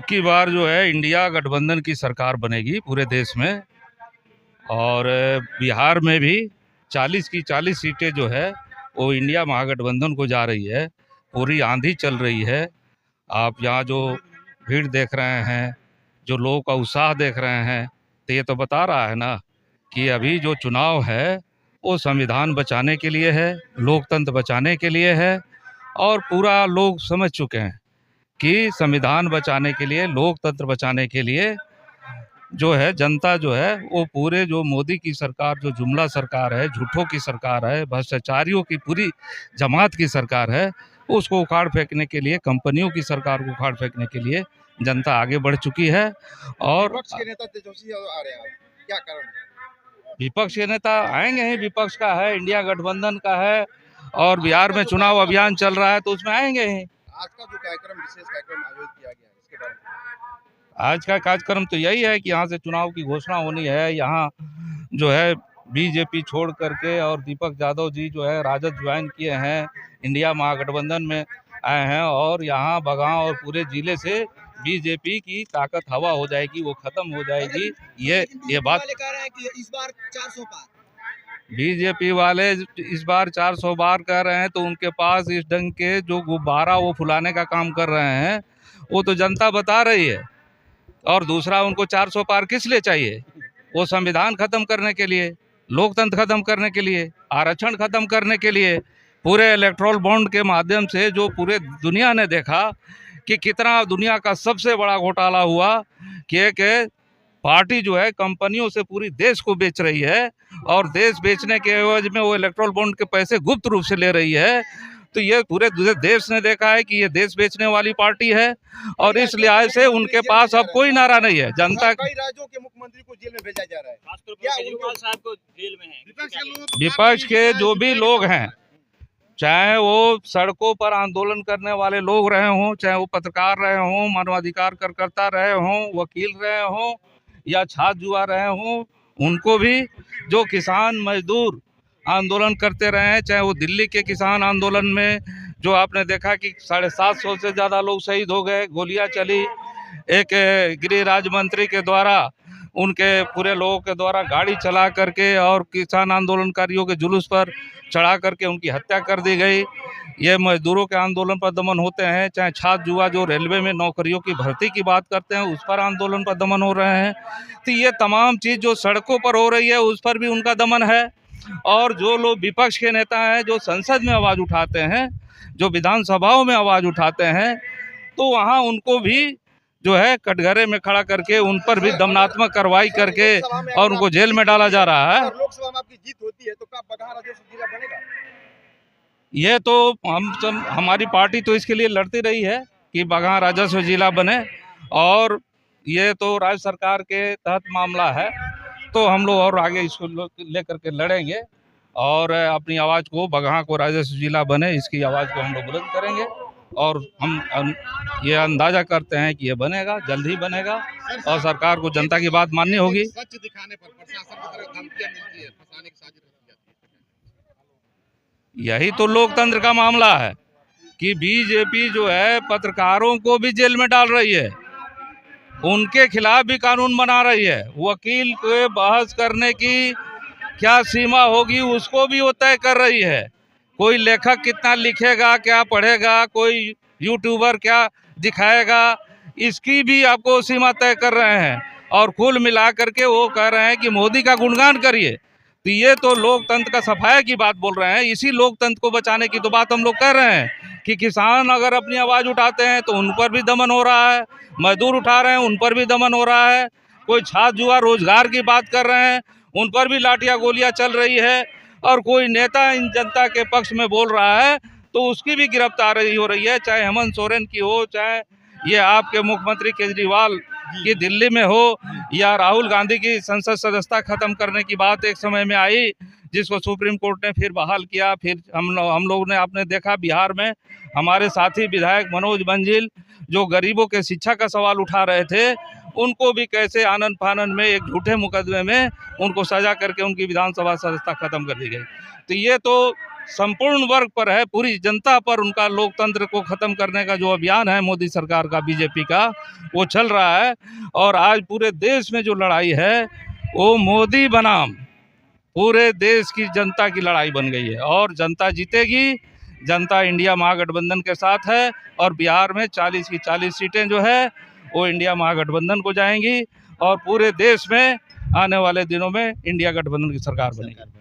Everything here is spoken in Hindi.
की बार जो है इंडिया गठबंधन की सरकार बनेगी पूरे देश में। और बिहार में भी 40 की 40 सीटें जो है वो इंडिया महागठबंधन को जा रही है। पूरी आंधी चल रही है। आप यहाँ जो भीड़ देख रहे हैं, जो लोगों का उत्साह देख रहे हैं, तो ये तो बता रहा है ना कि अभी जो चुनाव है वो संविधान बचाने के लिए है, लोकतंत्र बचाने के लिए है। और पूरा लोग समझ चुके हैं कि संविधान बचाने के लिए, लोकतंत्र बचाने के लिए जो है जनता जो है वो पूरे जो मोदी की सरकार, जो जुमला सरकार है, झूठों की सरकार है, भ्रष्टाचारियों की पूरी जमात की सरकार है, उसको उखाड़ फेंकने के लिए, कंपनियों की सरकार को उखाड़ फेंकने के लिए जनता आगे बढ़ चुकी है। और विपक्ष के नेता तेजस्वी यादव आ रहे हैं, क्या कारण है? विपक्ष के नेता आएंगे ही, विपक्ष का है, इंडिया गठबंधन का है और बिहार में चुनाव अभियान चल रहा है तो उसमें आएंगे ही। आज का जो कार्यक्रम, विशेष कार्यक्रम आयोजित किया गया है, इसके बारे में आज का कार्यक्रम तो यही है कि यहाँ से चुनाव की घोषणा होनी है। यहाँ जो है बीजेपी छोड़ करके और दीपक यादव जी जो है राजद ज्वाइन किए हैं, इंडिया महागठबंधन में आए हैं और यहाँ बगांव और पूरे जिले से बीजेपी की ताकत हवा हो जाएगी, वो खत्म हो जाएगी। ये बात कह रहे हैं कि इस बार 400 पार। बीजेपी वाले इस बार 400 बार कह रहे हैं तो उनके पास इस ढंग के जो गुब्बारा वो फुलाने का काम कर रहे हैं, वो तो जनता बता रही है। और दूसरा, उनको 400 पार किस लिए चाहिए? वो संविधान खत्म करने के लिए, लोकतंत्र खत्म करने के लिए, आरक्षण खत्म करने के लिए, पूरे इलेक्ट्रोल बॉन्ड के माध्यम से जो पूरे दुनिया ने देखा कि कितना दुनिया का सबसे बड़ा घोटाला हुआ कि एक पार्टी जो है कंपनियों से पूरी देश को बेच रही है और देश बेचने के एवज में वो इलेक्ट्रोल बॉन्ड के पैसे गुप्त रूप से ले रही है। तो ये पूरे देश ने देखा है कि ये देश बेचने वाली पार्टी है और इस लिहाज से उनके पास अब कोई नारा नहीं है। जनता, कई राज्यों के मुख्यमंत्री को जेल में भेजा जा रहा है, खासतौर पर केजरीवाल साहब को जेल में है। विपक्ष के जो भी लोग हैं, चाहे वो सड़कों पर आंदोलन करने वाले लोग रहे हों, चाहे वो पत्रकार रहे हों, मानवाधिकार कार्यकर्ता रहे हों, वकील रहे हों या छात्र जुआ रहे हों, उनको भी जो किसान मजदूर आंदोलन करते रहे हैं, चाहे वो दिल्ली के किसान आंदोलन में जो आपने देखा कि 750 से ज़्यादा लोग शहीद हो गए, गोलियां चली, एक गृह राज्य मंत्री के द्वारा उनके पूरे लोगों के द्वारा गाड़ी चला करके और किसान आंदोलनकारियों के जुलूस पर चढ़ा करके उनकी हत्या कर दी गई। ये मजदूरों के आंदोलन पर दमन होते हैं, चाहे छात्र जुआ जो रेलवे में नौकरियों की भर्ती की बात करते हैं उस पर आंदोलन पर दमन हो रहे हैं। तो ये तमाम चीज़ जो सड़कों पर हो रही है उस पर भी उनका दमन है। और जो लोग विपक्ष के नेता हैं, जो संसद में आवाज़ उठाते हैं, जो विधानसभाओं में आवाज़ उठाते हैं, तो वहाँ उनको भी जो है कटघरे में खड़ा करके उन पर भी दमनात्मक कार्रवाई करके और उनको जेल में डाला जा रहा है। लोकसभा में आपकी जीत होती है तो क्या बगहा राजस्व जिला बनेगा? ये तो हमारी पार्टी तो इसके लिए लड़ती रही है कि बगहा राजस्व जिला बने और ये तो राज्य सरकार के तहत मामला है, तो हम लोग और आगे इसको लेकर के लड़ेंगे और अपनी आवाज़ को, बगहा को राजस्व जिला बने, इसकी आवाज़ को हम लोग बुलंद करेंगे और हम ये अंदाजा करते हैं कि ये बनेगा, जल्द ही बनेगा और सरकार को जनता की बात माननी होगी। सच दिखाने पर प्रशासन की तरफ धमकियां मिलती है, फंसाने की साजिश रची जाती है। यही तो लोकतंत्र का मामला है कि बीजेपी जो है पत्रकारों को भी जेल में डाल रही है, उनके खिलाफ भी कानून बना रही है। वकील को बहस करने की क्या सीमा होगी उसको भी वो तय कर रही है। कोई लेखक कितना लिखेगा, क्या पढ़ेगा, कोई यूट्यूबर क्या दिखाएगा, इसकी भी आपको सीमा तय कर रहे हैं और कुल मिला करके वो कह रहे हैं कि मोदी का गुणगान करिए। तो ये तो लोकतंत्र का सफाया की बात बोल रहे हैं। इसी लोकतंत्र को बचाने की तो बात हम लोग कर रहे हैं कि किसान अगर अपनी आवाज़ उठाते हैं तो उन पर भी दमन हो रहा है, मजदूर उठा रहे हैं उन पर भी दमन हो रहा है, कोई छात्र जुआ रोजगार की बात कर रहे हैं उन पर भी लाठियाँ गोलियाँ चल रही है और कोई नेता इन जनता के पक्ष में बोल रहा है तो उसकी भी गिरफ्तारी हो रही है, चाहे हेमंत सोरेन की हो, चाहे ये आपके मुख्यमंत्री केजरीवाल की दिल्ली में हो या राहुल गांधी की संसद सदस्यता खत्म करने की बात एक समय में आई जिसको सुप्रीम कोर्ट ने फिर बहाल किया। फिर हम लोग ने आपने देखा बिहार में हमारे साथी विधायक मनोज मंजिल जो गरीबों के शिक्षा का सवाल उठा रहे थे, उनको भी कैसे आनन फानन में एक झूठे मुकदमे में उनको सजा करके उनकी विधानसभा सदस्यता खत्म कर दी गई। तो ये तो संपूर्ण वर्ग पर है, पूरी जनता पर उनका लोकतंत्र को खत्म करने का जो अभियान है मोदी सरकार का, बीजेपी का, वो चल रहा है। और आज पूरे देश में जो लड़ाई है वो मोदी बनाम पूरे देश की जनता की लड़ाई बन गई है और जनता जीतेगी। जनता इंडिया महागठबंधन के साथ है और बिहार में 40 की 40 सीटें जो है वो इंडिया महागठबंधन को जाएंगी और पूरे देश में आने वाले दिनों में इंडिया गठबंधन की सरकार बनेगी।